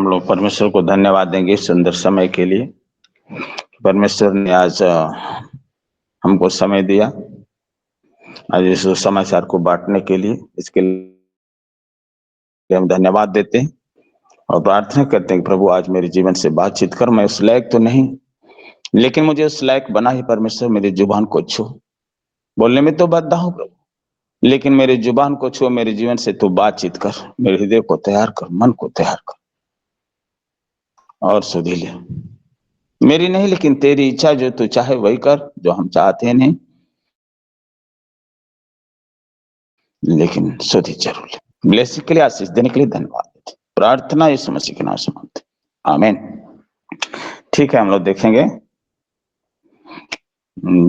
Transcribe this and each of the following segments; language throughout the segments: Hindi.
हम लोग परमेश्वर को धन्यवाद देंगे सुंदर समय के लिए। परमेश्वर ने आज हमको समय दिया आज इस समाचार को बांटने के लिए। इसके लिए हम धन्यवाद देते हैं और प्रार्थना करते हैं कि प्रभु आज मेरे जीवन से बातचीत कर। मैं उस लायक तो नहीं, लेकिन मुझे उस लायक बना ही परमेश्वर। मेरी जुबान को छू, बोलने में तो बद्धा हूं प्रभु, लेकिन मेरी जुबान को छू, मेरे जीवन से तू बातचीत कर, मेरे हृदय को तैयार कर, मन को तैयार कर और सुधी ले। मेरी नहीं लेकिन तेरी इच्छा, जो तू चाहे वही कर, जो हम चाहते हैं नहीं, लेकिन सुधी जरूर ले। ब्लेसिंग के लिए, आशीष देने के लिए धन्यवाद देते। प्रार्थना यीशु मसीह के नाम से मांगते, आमीन। ठीक है, हम लोग देखेंगे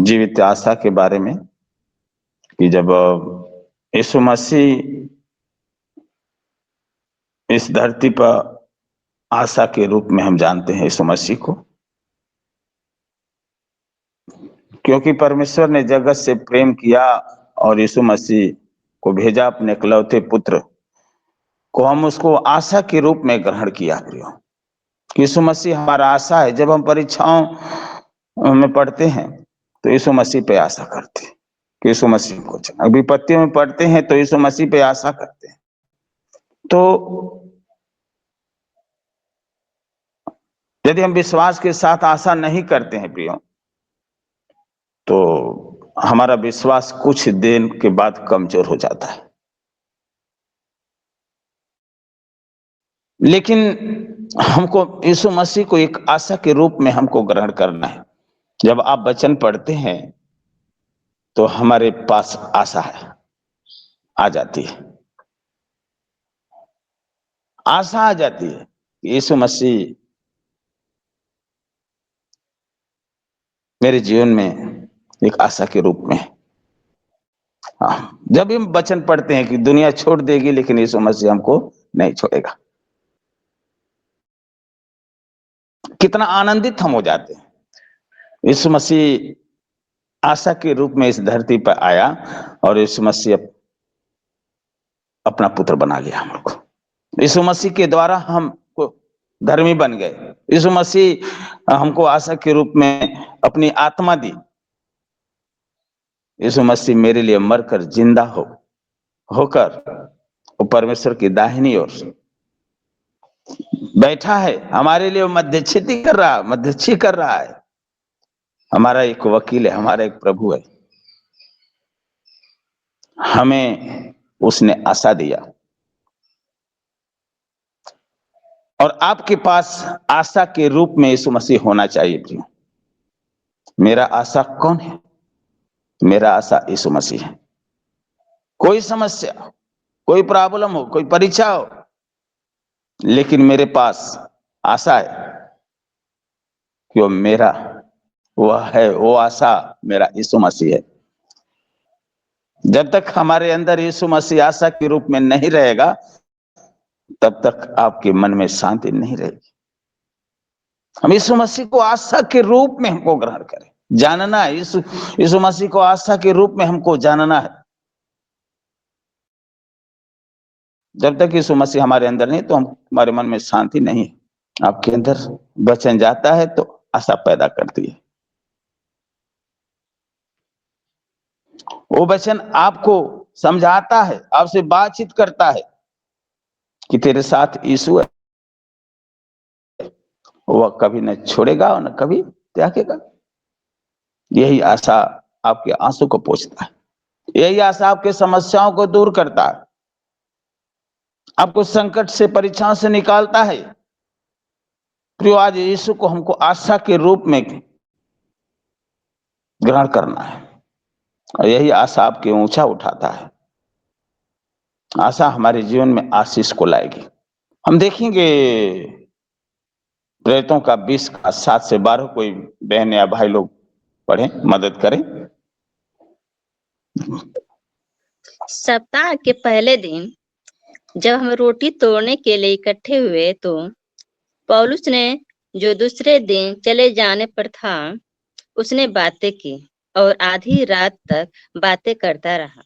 जीवित आशा के बारे में कि जब यीशु मसीह इस धरती पर आशा के रूप में, हम जानते हैं यीशु मसीह को, क्योंकि परमेश्वर ने जगत से प्रेम किया और यीशु मसीह को भेजा अपने इकलौते पुत्र को। हम उसको आशा के रूप में ग्रहण किया। प्रियो, यीशु मसीह हमारा आशा है। जब हम परीक्षाओं में पढ़ते हैं तो यीशु मसीह पे आशा करते हैं कि यीशु मसीह को, विपत्तियों में पढ़ते हैं तो यीशु मसीह पे आशा करते हैं। तो यदि हम विश्वास के साथ आशा नहीं करते हैं प्रियो, तो हमारा विश्वास कुछ दिन के बाद कमजोर हो जाता है। लेकिन हमको यीशु मसीह को एक आशा के रूप में हमको ग्रहण करना है। जब आप वचन पढ़ते हैं तो हमारे पास आशा है, आ जाती है, आशा आ जाती है। यीशु मसीह मेरे जीवन में एक आशा के रूप में। जब हम वचन पढ़ते हैं कि दुनिया छोड़ देगी लेकिन यीशु मसीह हमको नहीं छोड़ेगा, कितना आनंदित हम हो जाते हैं। यीशु मसीह आशा के रूप में इस धरती पर आया और यीशु मसीह अपना पुत्र बना लिया हम लोग। यीशु मसीह के द्वारा हम धर्मी बन गए। यीशु मसीह हमको आशा के रूप में अपनी आत्मा दी। यीशु मसीह मेरे लिए मरकर जिंदा होकर वो परमेश्वर की दाहिनी ओर बैठा है। हमारे लिए मध्यस्थी कर रहा है। हमारा एक वकील है, हमारा एक प्रभु है। हमें उसने आशा दिया और आपके पास आशा के रूप में यीशु मसीह होना चाहिए। प्रिय, मेरा आशा कौन है? मेरा आशा यीशु मसीह है। कोई समस्या, कोई प्रॉब्लम हो, कोई परीक्षा हो, लेकिन मेरे पास आशा है कि वो मेरा वो आशा मेरा यीशु मसीह है। जब तक हमारे अंदर यीशु मसीह आशा के रूप में नहीं रहेगा, तब तक आपके मन में शांति नहीं रहेगी। हम यीशु मसीह को आशा के रूप में हमको ग्रहण करें, जानना है। यीशु मसीह को आशा के रूप में हमको जानना है। जब तक यीशु मसीह हमारे अंदर नहीं, तो हमारे मन में शांति नहीं है। आपके अंदर वचन जाता है तो आशा पैदा करती है। वो वचन आपको समझाता है, आपसे बातचीत करता है कि तेरे साथ यीशु है, वह कभी न छोड़ेगा और न कभी त्यागेगा। यही आशा आपके आंसू को पोंछता है। यही आशा आपके समस्याओं को दूर करता है, आपको संकट से, परीक्षाओं से निकालता है। प्रियो, आज यीशु को हमको आशा के रूप में ग्रहण करना है और यही आशा आपके ऊंचा उठाता है। आशा हमारे जीवन में आशीष को लाएगी। हम देखेंगे प्रेरितों का 20:7-12। कोई बहन या भाई लोग पढ़े, मदद करें। सप्ताह के पहले दिन जब हम रोटी तोड़ने के लिए इकट्ठे हुए तो पौलुस ने, जो दूसरे दिन चले जाने पर था, उसने बातें की और आधी रात तक बातें करता रहा।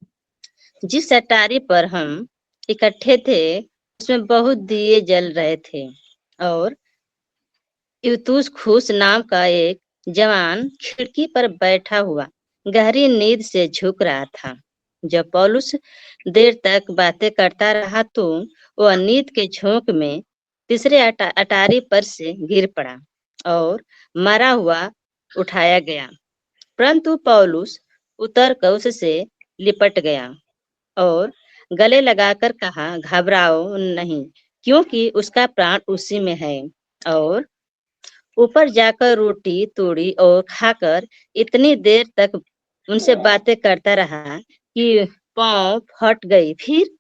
जिस अटारी पर हम इकट्ठे थे उसमें बहुत दिए जल रहे थे और यूतुस खुश नाम का एक जवान खिड़की पर बैठा हुआ गहरी नींद से झुक रहा था। जब पौलुस देर तक बातें करता रहा तो वह नींद के झोंक में तीसरे अटारी पर से गिर पड़ा और मरा हुआ उठाया गया। परंतु पौलुस उतरकर उससे लिपट गया और गले लगाकर कहा, घबराओ नहीं, क्योंकि उसका प्राण उसी में है। और ऊपर जाकर रोटी तोड़ी और खाकर इतनी देर तक उनसे बातें करता रहा कि पाँव फट गई। फिर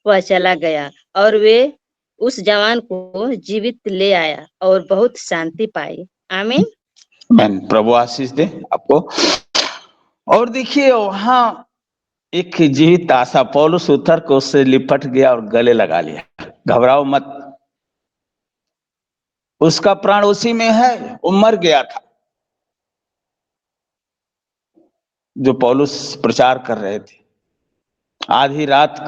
वह चला गया और वे उस जवान को जीवित ले आया और बहुत शांति पाई। आमीन। मैन प्रभु आशीष दे आपको। और देखिए वहां एक जीवित आशा, पौलुस उतर को उससे लिपट गया और गले लगा लिया। घबराओ मत, उसका प्राण उसी में है, वो मर गया था। जो पौलुस प्रचार कर रहे थे, आधी रात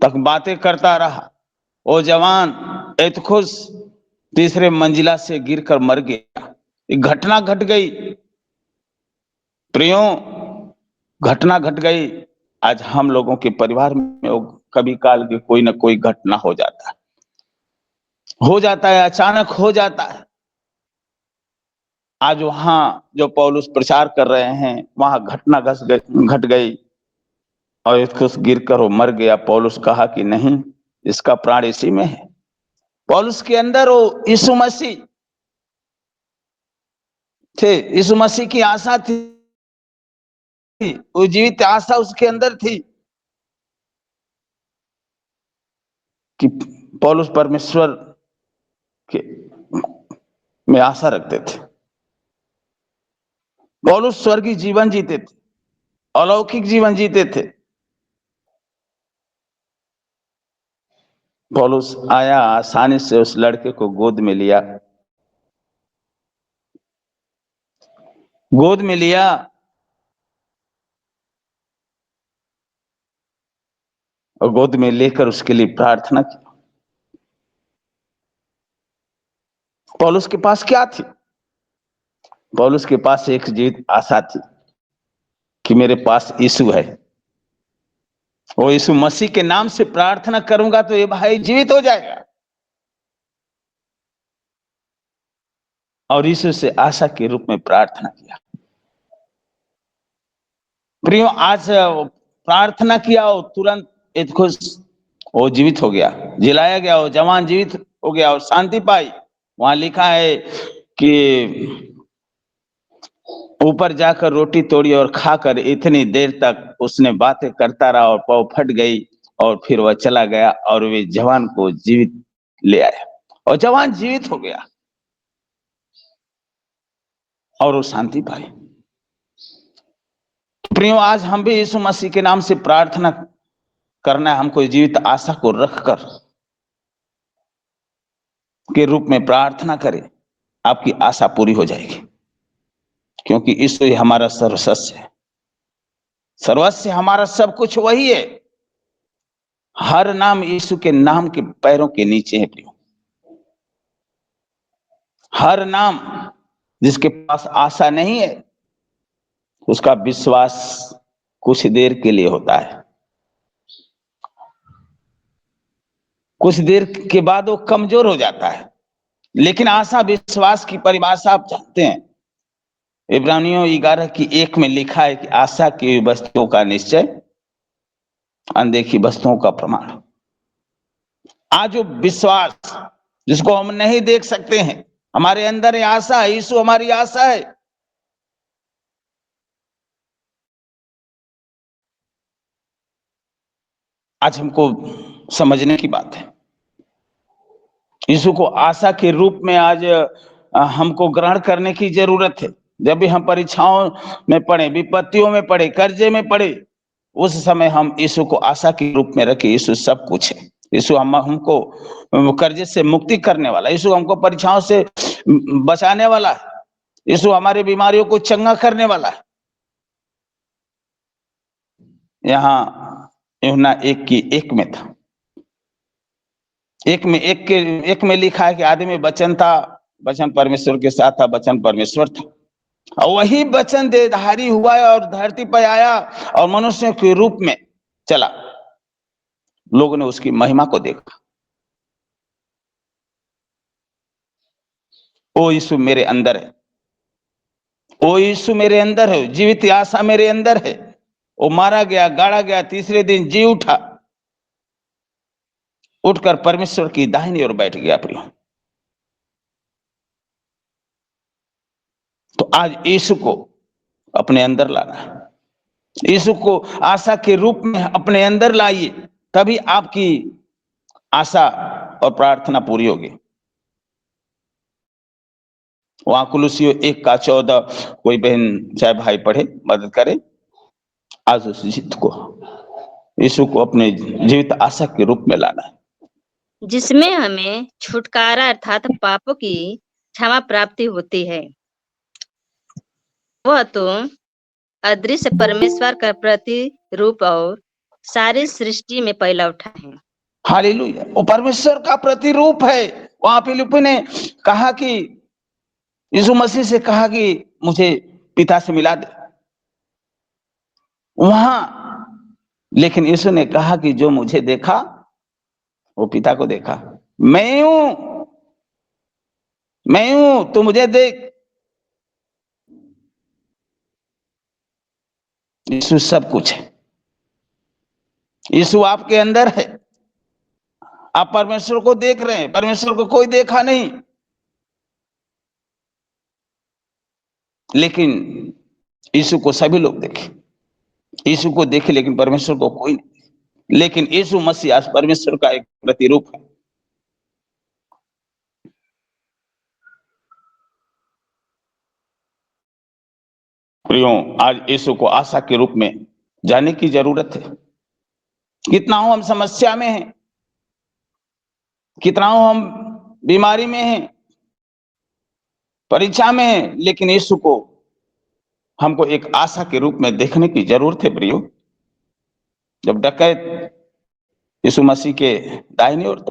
तक बातें करता रहा। वो जवान एतखुश तीसरे मंजिला से गिरकर मर गया। एक घटना घट गई प्रियो, घटना घट गई। आज हम लोगों के परिवार में कभी काल की कोई ना कोई घटना हो जाता है, अचानक हो जाता है। आज वहां जो पौलुस प्रचार कर रहे हैं, वहां घटना घट गई और इसको गिरकर वो मर गया। पौलुस कहा कि नहीं, इसका प्राण इसी में है। पौलुस के अंदर वो यीशु मसीह थे, यीशु मसीह की आशा थी, वो जीवित आशा उसके अंदर थी कि पौलुस परमेश्वर के में आशा रखते थे। पौलुस स्वर्गीय जीवन जीते थे, अलौकिक जीवन जीते थे। पौलुस आया, आसानी से उस लड़के को गोद में लिया, और गोद में लेकर उसके लिए प्रार्थना की। पौलुस के पास क्या थी? पौलुस के पास एक जीवित आशा थी कि मेरे पास यीशु है, वो यीशु मसीह के नाम से प्रार्थना करूंगा तो ये भाई जीवित हो जाएगा। और यीशु से आशा के रूप में प्रार्थना किया। प्रियो, आज प्रार्थना किया और तुरंत एक खुश वो जीवित हो गया, जिलाया गया, वो जवान जीवित हो गया और शांति पाई। वहां लिखा है कि ऊपर जाकर रोटी तोड़ी और खाकर इतनी देर तक उसने बातें करता रहा और पाँव फट गई और फिर वह चला गया और वे जवान को जीवित ले आया और जवान जीवित हो गया और वो शांति पाई। प्रियो, आज हम भी यीशु मसीह के नाम से प्रार्थना करना है, हमको जीवित आशा को रखकर के रूप में प्रार्थना करें, आपकी आशा पूरी हो जाएगी। क्योंकि यीशु ही हमारा सर्वस्व है, सर्वस्व हमारा सब कुछ वही है। हर नाम यीशु के नाम के पैरों के नीचे है प्रियो। हर नाम जिसके पास आशा नहीं है, उसका विश्वास कुछ देर के लिए होता है, कुछ देर के बाद वो कमजोर हो जाता है। लेकिन आशा विश्वास की परिभाषा आप जानते हैं, इब्रानियों 11:1 में लिखा है कि आशा की वस्तुओं का निश्चय, अनदेखी वस्तुओं का प्रमाण। आज जो विश्वास जिसको हम नहीं देख सकते हैं, हमारे अंदर ये आशा है, यीशु हमारी आशा है। आज हमको समझने की बात है, यीशु को आशा के रूप में आज हमको ग्रहण करने की जरूरत है। जब भी हम परीक्षाओं में पड़े, विपत्तियों में पड़े, कर्जे में पड़े, उस समय हम यीशु को आशा के रूप में रखें। यीशु सब कुछ है, यीशु हमको कर्जे से मुक्ति करने वाला, यीशु हमको परीक्षाओं से बचाने वाला है, यीशु हमारी बीमारियों को चंगा करने वाला है। यहाँ यूहन्ना 1:1 में था, एक में लिखा है कि आदि में वचन था, वचन परमेश्वर के साथ था, वचन परमेश्वर था, और वही वचन देहधारी हुआ और धरती पर आया और मनुष्य के रूप में चला। लोगों ने उसकी महिमा को देखा। ओ यीशु मेरे अंदर है, ओ यीशु मेरे अंदर है, जीवित आशा मेरे अंदर है। वो मारा गया, गाड़ा गया, तीसरे दिन जी उठा, उठकर परमेश्वर की दाहिनी ओर बैठ गया। प्रियो, तो आज यीशु को अपने अंदर लाना है, यीशु को आशा के रूप में अपने अंदर लाइए, तभी आपकी आशा और प्रार्थना पूरी होगी। वहां कुलुसियों 1:14 कोई बहन चाहे भाई पढ़े, मदद करे। आज उस जिद को, यीशु को अपने जीवित आशा के रूप में लाना है, जिसमें हमें छुटकारा अर्थात पापों की क्षमा प्राप्ति होती है। वह तो अदृश्य परमेश्वर का प्रतिरूप और सारी सृष्टि में पहला उठा है। हालेलुया, वो परमेश्वर का प्रतिरूप है। वहां फिलिप्पी ने कहा कि यीशु मसीह से कहा कि मुझे पिता से मिला दे वहां, लेकिन यीशु ने कहा कि जो मुझे देखा वो पिता को देखा। मैं हूं, तू मुझे देख। यीशु सब कुछ है, यीशु आपके अंदर है। आप परमेश्वर को देख रहे हैं, परमेश्वर को कोई देखा नहीं, लेकिन यीशु को सभी लोग देखे। यीशु को देखे लेकिन परमेश्वर को कोई नहीं। लेकिन यीशु मसीह आज परमेश्वर का एक प्रतिरूप है। प्रियो, आज यीशु को आशा के रूप में जाने की जरूरत है। कितना हम समस्या में हैं, कितना हम बीमारी में हैं, परीक्षा में हैं, लेकिन यीशु को हमको एक आशा के रूप में देखने की जरूरत है। प्रियो, जब डकैत यीशु मसीह के दाहिनी ओर,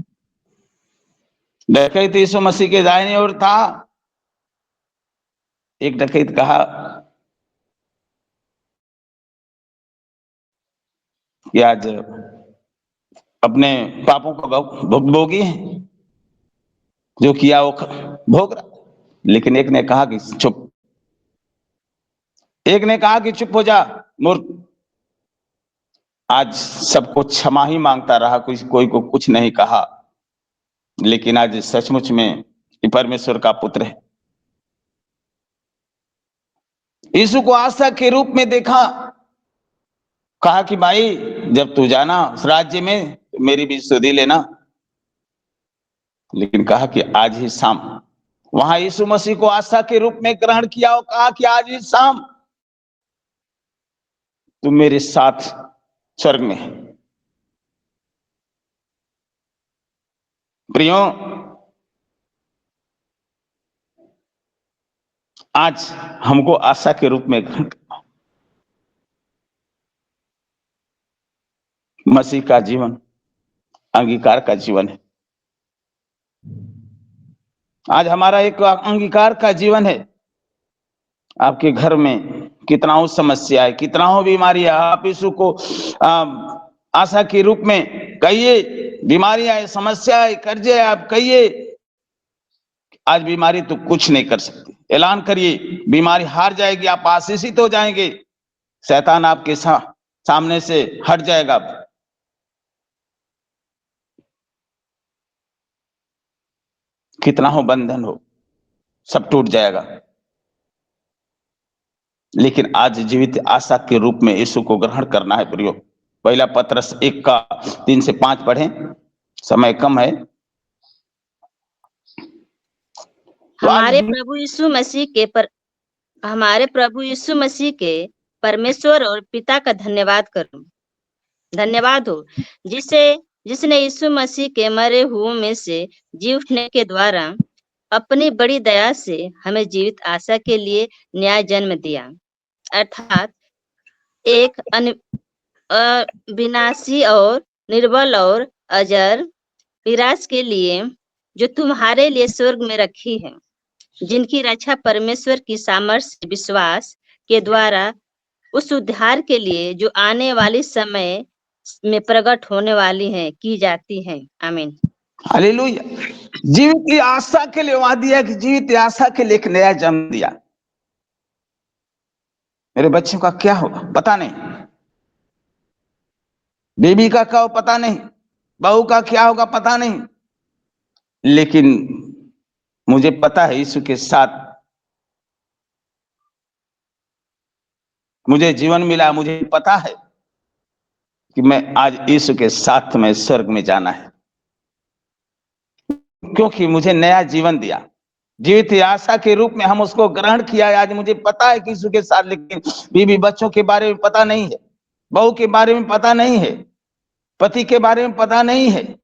डकैत यीशु मसीह के दाहिनी ओर था, एक डकैत कहा कि आज अपने पापों का भोगी है, जो किया वो भोग रहा। लेकिन एक ने कहा कि चुप, एक ने कहा कि चुप हो जा मूर्ख। आज सबको क्षमा ही मांगता रहा, कोई को कुछ नहीं कहा, लेकिन आज सचमुच में परमेश्वर का पुत्र है। यीशु को आशा के रूप में देखा, कहा कि भाई जब तू जाना उस राज्य में मेरी भी सुधि लेना। लेकिन कहा कि आज ही शाम, वहां यीशु मसीह को आशा के रूप में ग्रहण किया और कहा कि आज ही शाम तू मेरे साथ स्वर्ग में है। प्रियो, आज हमको आशा के रूप में ग्रहण करना। मसीह का जीवन अंगीकार का जीवन है। आज हमारा एक अंगीकार का जीवन है। आपके घर में कितना हो समस्या है, कितना हो बीमारी है, आप यीशु को आशा के रूप में कहिए। बीमारियां है, समस्या है, कर्जे है, आप कहिए आज बीमारी तो कुछ नहीं कर सकती। ऐलान करिए, बीमारी हार जाएगी, आप आशीषित हो जाएंगे, शैतान आपके सामने से हट जाएगा। कितना हो बंधन हो, सब टूट जाएगा। लेकिन आज जीवित आशा के रूप में यीशु को ग्रहण करना है। प्रियो, पहला पत्रस 1:3-5 पढ़ें, समय कम है। तो हमारे प्रभु यीशु मसीह के परमेश्वर और पिता का धन्यवाद हो, जिसने यीशु मसीह के मरे हुओं में से जी उठने के द्वारा अपनी बड़ी दया से हमें जीवित आशा के लिए न्याय जन्म दिया, अर्थात एक अविनाशी और निर्बल और अजर विराज के लिए जो तुम्हारे लिए स्वर्ग में रखी है, जिनकी रक्षा परमेश्वर की सामर्थ्य विश्वास के द्वारा उस उद्धार के लिए जो आने वाली समय में प्रकट होने वाली है की जाती है। आमीन। हालेलुया। जीवित की आशा के लिए वादा दिया कि जीवित की आशा के लिए एक नया जन्म दिया। मेरे बच्चों का क्या होगा पता नहीं, बेबी का क्या हो पता नहीं, बहू का क्या होगा पता नहीं, लेकिन मुझे पता है यीशु के साथ मुझे जीवन मिला। मुझे पता है कि मैं आज यीशु के साथ में स्वर्ग में जाना है, क्योंकि मुझे नया जीवन दिया। जीवित आशा के रूप में हम उसको ग्रहण किया है। आज मुझे पता है कि यीशु के साथ, लेकिन बीवी बच्चों के बारे में पता नहीं है, बहू के बारे में पता नहीं है, पति के बारे में पता नहीं है,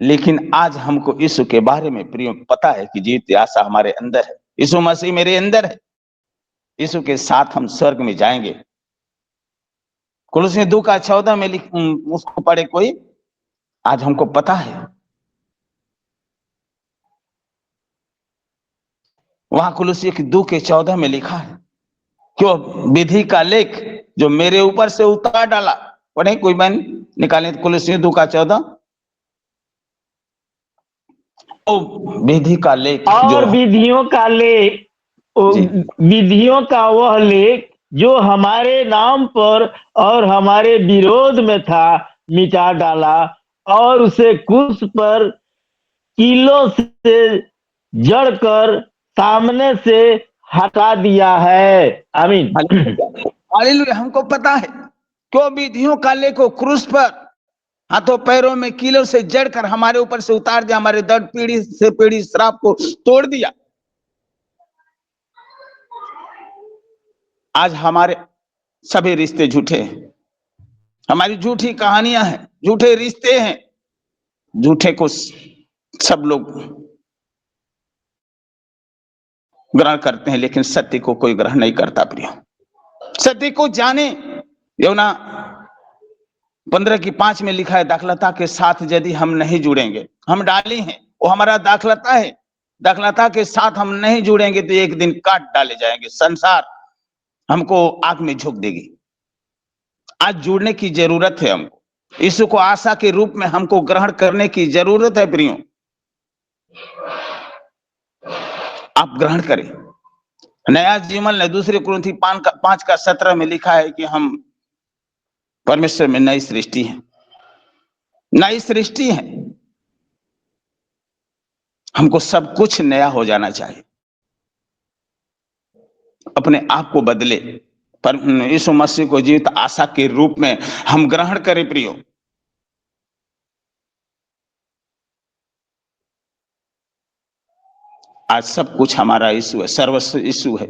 लेकिन आज हमको यीशु के बारे में प्रिय पता है कि जीवित आशा हमारे अंदर है, यीशु मसीह मेरे अंदर है, यीशु के साथ हम स्वर्ग में जाएंगे। कुलुस्सी 2:14 में उसको पढ़े कोई, आज हमको पता है। वहां कुलुस्सी 2:14 में लिखा है, क्यों विधि का लेख जो मेरे ऊपर से उतार डाला। पढ़े कोई बहन निकाले कुलुस्सी 2:14। ओ विधि का लेख जो और विधियों का लेख, जी विधियों का वह लेख जो हमारे नाम पर और हमारे विरोध में था, मिटा डाला और उसे क्रूस पर कीलों से जड़कर सामने से हटा दिया है। आमीन। हालेलुया। हमको पता है क्यों विधियों का लेख को क्रूस पर हाथों पैरों में कीलों से जड़कर हमारे ऊपर से उतार दिया, हमारे दर्द पीढ़ी से पीढ़ी श्राप को तोड़ दिया। आज हमारे सभी रिश्ते झूठे हैं, हमारी झूठी कहानियां हैं, झूठे रिश्ते हैं, झूठे को सब लोग ग्रहण करते हैं, लेकिन सत्य को कोई ग्रहण नहीं करता। प्रिय सत्य को जाने। यूहन्ना 15:5 में लिखा है, दाखलता के साथ यदि हम नहीं जुड़ेंगे, हम डाली हैं, वो हमारा दाखलता है, दाखलता के साथ हम नहीं जुड़ेंगे तो एक दिन काट डाले जाएंगे, संसार हमको आग में झोंक देगी। आज जुड़ने की जरूरत है हमको, यीशु को आशा के रूप में हमको ग्रहण करने की जरूरत है। प्रियो आप ग्रहण करें नया जीवन। 2 कुरिन्थी 5:17 में लिखा है कि हम परमेश्वर में नई सृष्टि है, नई सृष्टि है। हमको सब कुछ नया हो जाना चाहिए, अपने आप को बदले, पर यीशु मसीह को जीवित आशा के रूप में हम ग्रहण करें। प्रियो आज सब कुछ हमारा यीशु है, सर्वस्व यीशु है।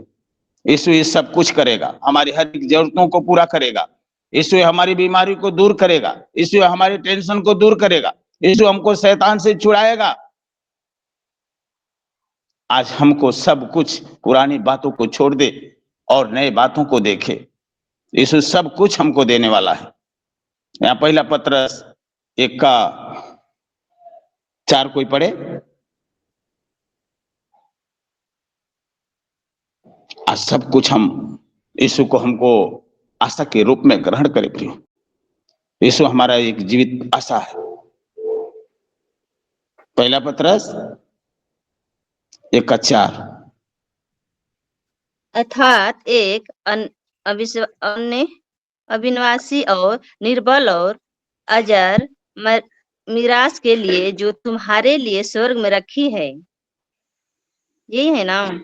यीशु ये सब कुछ करेगा, हमारी हर एक जरूरतों को पूरा करेगा। यीशु हमारी बीमारी को दूर करेगा, यीशु हमारी टेंशन को दूर करेगा, यीशु हमको शैतान से छुड़ाएगा। आज हमको सब कुछ पुरानी बातों को छोड़ दे और नए बातों को देखे। यीशु सब कुछ हमको देने वाला है। यहाँ पहला पत्रस 1:4 कोई पढ़े। आज सब कुछ हम यीशु को हमको आशा के रूप में ग्रहण करें। प्रियो यीशु हमारा एक जीवित आशा है। पहला पत्रस 1:4 अर्थात एक अविनाशी और निर्बल और अजर मीरास के लिए जो तुम्हारे लिए स्वर्ग में रखी है। यही है ना।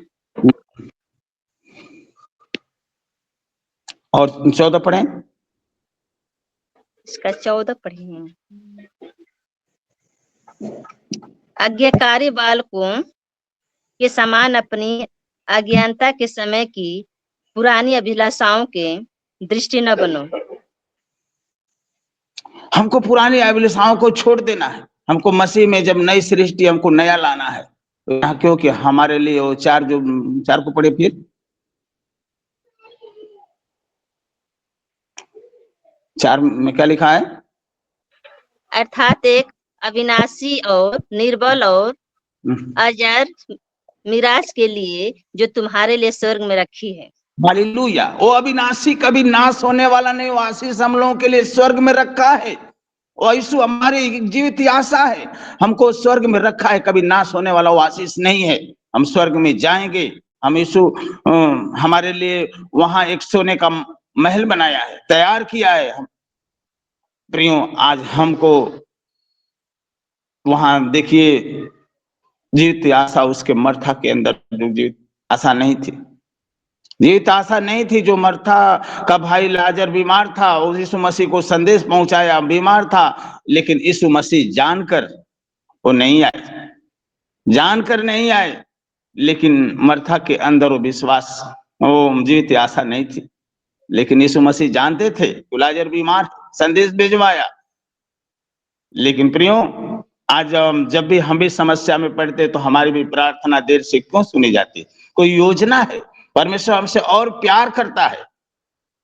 और 14 पढ़े। इसका 14 पढ़े हैं। आज्ञाकारी बालकों के समान अपनी अज्ञानता के समय की पुरानी अभिलाषाओं के दृष्टि न बनो। हमको पुरानी अभिलाषाओं को छोड़ देना है। हमको मसीह में जब नई सृष्टि, हमको नया लाना है। तो यहाँ क्योंकि हमारे लिए वो 4 को पढ़े फिर 4 में क्या लिखा है। अर्थात एक अविनाशी और निर्बल और अजर मिराज के लिए जो तुम्हारे लिए स्वर्ग में रखी है। हालेलुया। वो अविनाशी, कभी नाश होने वाला नहीं, वो आशीष हम लोगों के लिए स्वर्ग में रखा है। वो यीशु हमारी जीवित आशा है, हमको स्वर्ग में रखा है, कभी नाश होने वाला वो आशीष नहीं है। हम स्वर्ग में जाएंगे। हम यीशु हमारे लिए वहां एक सोने का महल बनाया है, तैयार किया है। हम प्रियो, आज हमको वहां देखिए, जीवित आशा उसके मर्था के अंदर जो जीवित आशा नहीं थी, जीवित आशा नहीं थी। जो मर्था का भाई लाजर बीमार था, उस यीशु मसीह को संदेश पहुंचाया, बीमार था, लेकिन यीशु मसीह जानकर वो नहीं आए, जानकर नहीं आए। लेकिन मर्था के अंदर वो विश्वास, वो जीवित आशा नहीं थी, लेकिन यीशु मसीह जानते थे लाजर बीमार, संदेश भिजवाया। लेकिन प्रियो, आज जब भी हम भी समस्या में पड़ते तो हमारी भी प्रार्थना देर से क्यों सुनी जाती? कोई योजना है, परमेश्वर हमसे और प्यार करता है,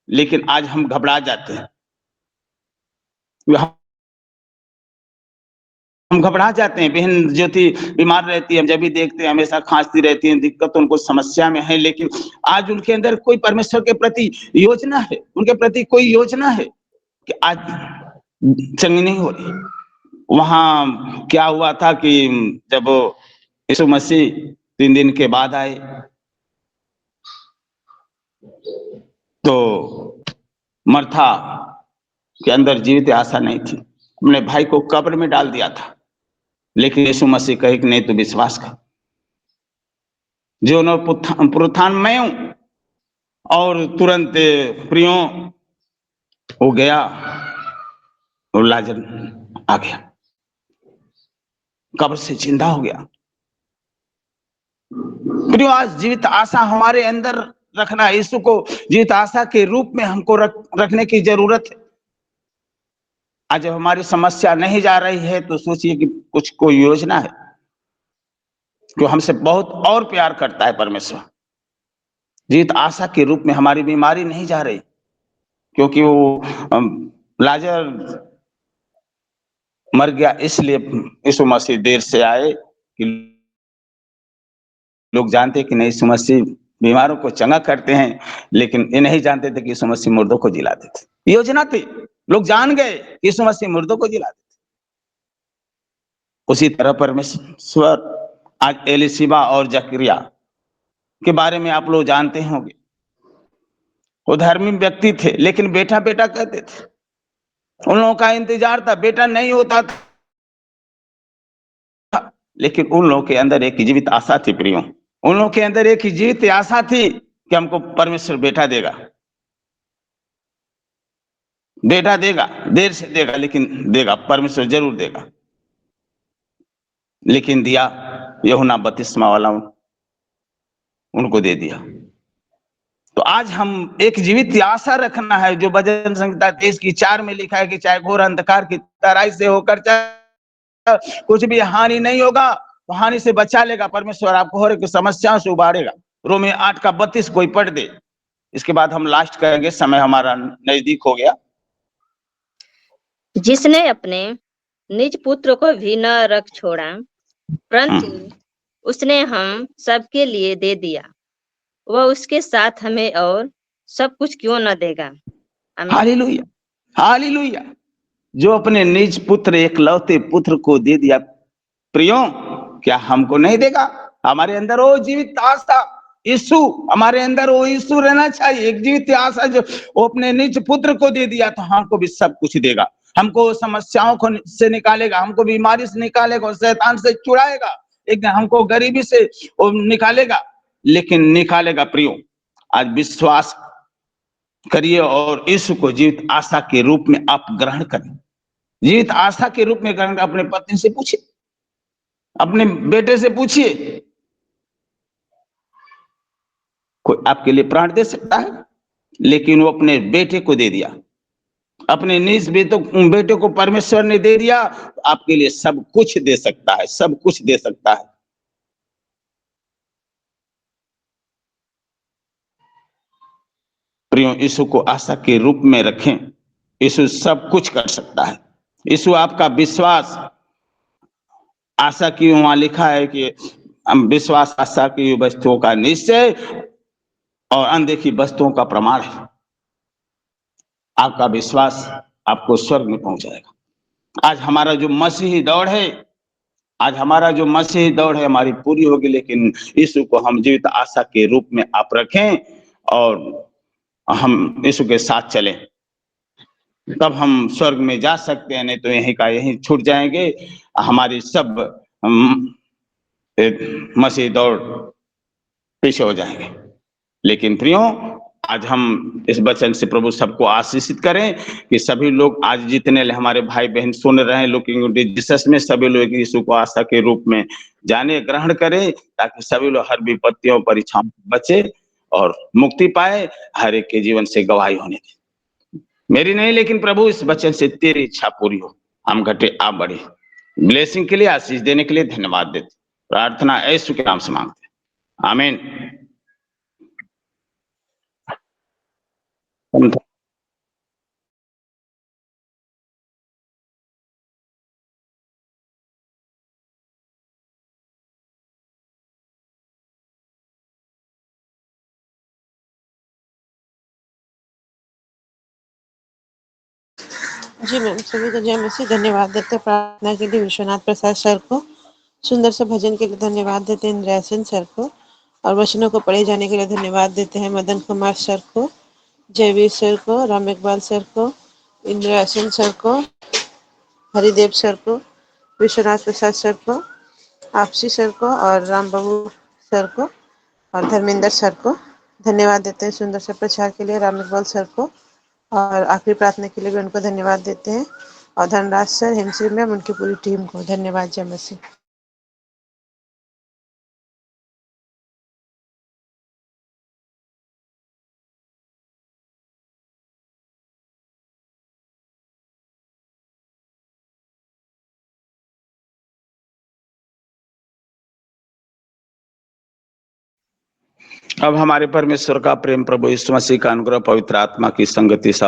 लेकिन आज हम घबरा जाते हैं। हम घबरा जाते हैं। बहन ज्योति बीमार रहती है, हम जब भी देखते हैं हमेशा खांसती रहती है, दिक्कत उनको समस्या में है, लेकिन आज उनके अंदर कोई परमेश्वर के प्रति योजना है, उनके प्रति कोई योजना है कि आज चंगी नहीं हो रही। वहां क्या हुआ था कि जब यीशु मसीह 3 दिन के बाद आए तो मर्था के अंदर जीवित आशा नहीं थी। अपने भाई को कब्र में डाल दिया था, लेकिन यीशु मसीह कहे कि नहीं, तू विश्वास कर, जो न पुनरुत्थान मैं हूं। और तुरंत प्रियो हो गया और लाजर आ गया, कब्र से जिंदा हो गया। प्रियो, आज जीवित आशा हमारे अंदर रखना, यीशु को जीवित आशा के रूप में हमको रखने की जरूरत है। आज जब हमारी समस्या नहीं जा रही है तो सोचिए कि कुछ कोई योजना है, जो हमसे बहुत और प्यार करता है परमेश्वर। जीवित आशा के रूप में हमारी बीमारी नहीं जा रही, क्योंकि वो लाजर मर गया, इसलिए यीशु मसीह देर से आए कि लोग जानते कि नहीं, यीशु मसीह बीमारों को चंगा करते हैं, लेकिन ये नहीं जानते थे कि यीशु मसीह मुर्दों को जिलाते थे। योजना थी, लोग जान गए कि यीशु मसीह मुर्दों को जिलाते थे। उसी तरह परमेश्वर आज एलिशिबा और जकरिया के बारे में आप लोग जानते होंगे। वो धर्मी व्यक्ति थे, लेकिन बेटा बेटा कहते थे। उन लोगों का इंतजार था, बेटा नहीं होता था, लेकिन उन लोगों के अंदर एक जीवित आशा थी प्रियो। उन लोगों के अंदर एक जीवित आशा थी कि हमको परमेश्वर बेटा देगा, बेटा देगा, देर से देगा लेकिन देगा, परमेश्वर जरूर देगा। लेकिन दिया, यूहन्ना बपतिस्मा वाला उनको दे दिया। तो आज हम एक जीवित आशा रखना है, जो भजन संहिता 23:4 में लिखा है कि चाहे घोर अंधकार की तराई से होकर कुछ भी हानि नहीं होगा, तो हानि से बचा लेगा परमेश्वर, आपको हर एक समस्याओं से उबारेगा। रोमी 8:32 कोई पढ़ दे, इसके बाद हम लास्ट करेंगे, समय हमारा नजदीक हो गया। जिसने अपने निज पुत्र को भी न रख छोड़ा, परंतु उसने हम सबके लिए दे दिया, वह उसके साथ हमें और सब कुछ क्यों न देगा। आमीन। Hallelujah, hallelujah. जो अपने निज पुत्र, एकलौते पुत्र को दे दिया, प्रियो, क्या हमको नहीं देगा? हमारे अंदर वो जीवित आशा यीशु, हमारे अंदर वो यीशु रहना चाहिए, एक जीवित आशा। जो वो अपने निज पुत्र को दे दिया तो हमको भी सब कुछ देगा। हमको समस्याओं को से निकालेगा, हमको बीमारी से निकालेगा, शैतान से छुड़ाएगा, एक हमको गरीबी से निकालेगा, लेकिन निकालेगा प्रियो। आज विश्वास करिए और यीशु को जीवित आशा के रूप में आप ग्रहण करें। जीवित आशा के रूप में ग्रहण, अपने पत्नी से पूछिए, अपने बेटे से पूछिए, कोई आपके लिए प्राण दे सकता है, लेकिन वो अपने बेटे को दे दिया, अपने निज बेटे को परमेश्वर ने दे दिया, तो आपके लिए सब कुछ दे सकता है, सब कुछ दे सकता है। प्रियो, यीशु को आशा के रूप में रखें, यीशु सब कुछ कर सकता है। यीशु आपका विश्वास आशा की वहां लिखा है कि विश्वास आशा की वस्तुओं का निश्चय और अनदेखी वस्तुओं का प्रमाण है। आपका विश्वास आपको स्वर्ग में पहुंचाएगा। आज हमारा जो मसीही दौड़ है, आज हमारा जो मसीही दौड़ है हमारी पूरी होगी, लेकिन यीशु को हम जीवित आशा के रूप में आप रखें और हम यीशु के साथ चलें, तब हम स्वर्ग में जा सकते हैं, नहीं तो यहीं का यहीं छूट जाएंगे। हमारी सब मसीही दौड़ पीछे हो जाएंगे। लेकिन प्रियो, आज हम इस वचन से प्रभु सबको आशीषित करें कि सभी लोग आज जितने हमारे भाई बहन सुन रहे हैं, लुकिंग जीसस में, सभी लोग यीशु को आशा के रूप में जाने ग्रहण करें, ताकि सभी लोग हर विपत्तियों परीक्षाओं से बचे और मुक्ति पाए, हर एक के जीवन से गवाही होने दे। मेरी नहीं, लेकिन प्रभु इस वचन से तेरी इच्छा पूरी हो, हम घटे आप बढ़े। ब्लेसिंग के लिए, आशीष देने के लिए धन्यवाद देते, प्रार्थना यीशु के नाम से मांगते, आमीन। जी मैम, सभी को जय मसीह। धन्यवाद देते हैं प्रार्थना के लिए विश्वनाथ प्रसाद सर को, सुंदर से भजन के लिए धन्यवाद देते हैं इंद्रासन सर को, और वचनों को पढ़े जाने के लिए धन्यवाद देते हैं मदन कुमार सर को, जयवीर सर को, राम इकबाल सर को, इंद्रासन सर को, हरिदेव सर को, विश्वनाथ प्रसाद सर को, आपसी सर को, और राम बाबू सर को, और धर्मेंद्र सर को धन्यवाद देते हैं सुंदर से प्रचार के लिए, राम इकबाल सर को, और आखिरी प्रार्थना के लिए भी उनको धन्यवाद देते हैं, और धनराज सर, हिमश्री मैम, उनकी पूरी टीम को धन्यवाद। जय मसीह। अब हमारे परमेश्वर का प्रेम, प्रभु यीशु मसीह का अनुग्रह, पवित्र आत्मा की संगति